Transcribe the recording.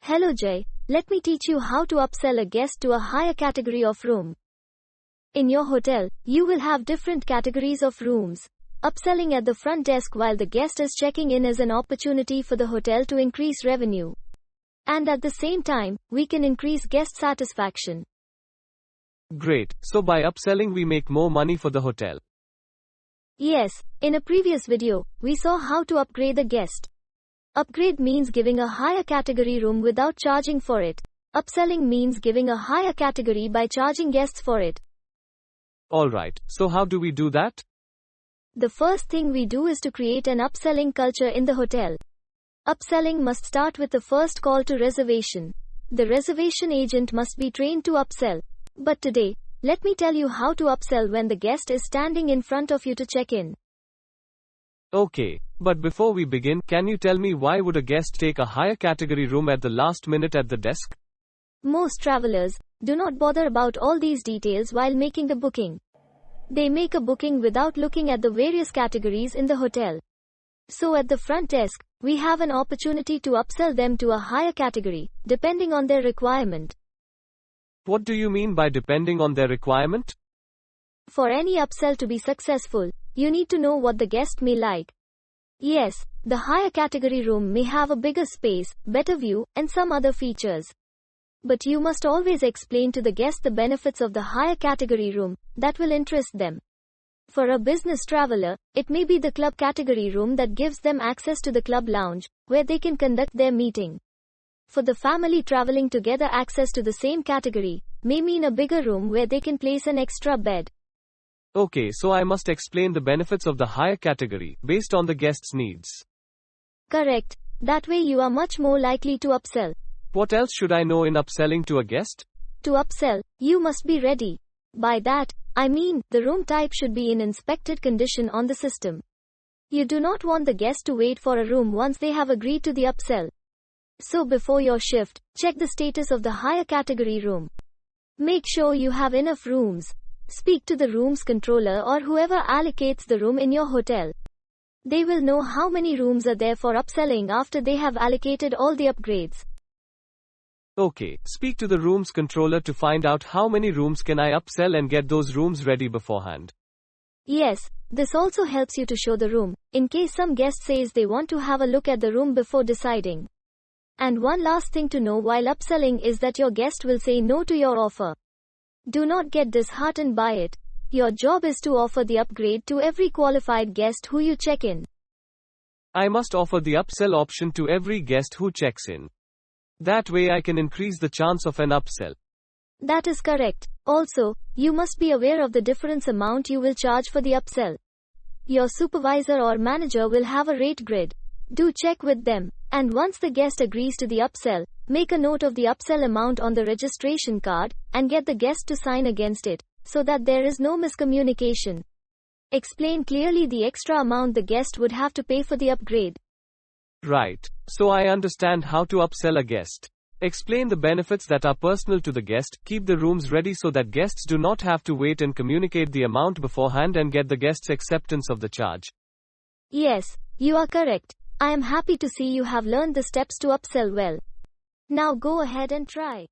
Hello Jay, let me teach you how to upsell a guest to a higher category of room. In your hotel, you will have different categories of rooms. Upselling at the front desk while the guest is checking in is an opportunity for the hotel to increase revenue. And at the same time, we can increase guest satisfaction. Great, so by upselling we make more money for the hotel. Yes, in a previous video, we saw how to upgrade the guest. Upgrade means giving a higher category room without charging for it. Upselling means giving a higher category by charging guests for it. Alright, so how do we do that? The first thing we do is to create an upselling culture in the hotel. Upselling must start with the first call to reservation. The reservation agent must be trained to upsell. But today, let me tell you how to upsell when the guest is standing in front of you to check in. Okay, but before we begin, can you tell me why would a guest take a higher category room at the last minute at the desk? Most travelers do not bother about all these details while making the booking. They make a booking without looking at the various categories in the hotel. So at the front desk, we have an opportunity to upsell them to a higher category, depending on their requirement. What do you mean by depending on their requirement? For any upsell to be successful, you need to know what the guest may like. Yes, the higher category room may have a bigger space, better view, and some other features. But you must always explain to the guest the benefits of the higher category room that will interest them. For a business traveler, it may be the club category room that gives them access to the club lounge, where they can conduct their meeting. For the family traveling together, access to the same category may mean a bigger room where they can place an extra bed. Okay, so I must explain the benefits of the higher category, based on the guest's needs. Correct. That way you are much more likely to upsell. What else should I know in upselling to a guest? To upsell, you must be ready. By that, I mean, the room type should be in inspected condition on the system. You do not want the guest to wait for a room once they have agreed to the upsell. So before your shift, check the status of the higher category room. Make sure you have enough rooms. Speak to the room's controller or whoever allocates the room in your hotel. They will know how many rooms are there for upselling after they have allocated all the upgrades. Okay, speak to the room's controller to find out how many rooms can I upsell and get those rooms ready beforehand. Yes, this also helps you to show the room, in case some guest says they want to have a look at the room before deciding. And one last thing to know while upselling is that your guest will say no to your offer. Do not get disheartened by it. Your job is to offer the upgrade to every qualified guest who you check in. I must offer the upsell option to every guest who checks in. That way I can increase the chance of an upsell. That is correct. Also, you must be aware of the difference amount you will charge for the upsell. Your supervisor or manager will have a rate grid. Do check with them. And once the guest agrees to the upsell, make a note of the upsell amount on the registration card, and get the guest to sign against it, so that there is no miscommunication. Explain clearly the extra amount the guest would have to pay for the upgrade. Right. So I understand how to upsell a guest. Explain the benefits that are personal to the guest, keep the rooms ready so that guests do not have to wait, and communicate the amount beforehand and get the guest's acceptance of the charge. Yes, you are correct. I am happy to see you have learned the steps to upsell well. Now go ahead and try.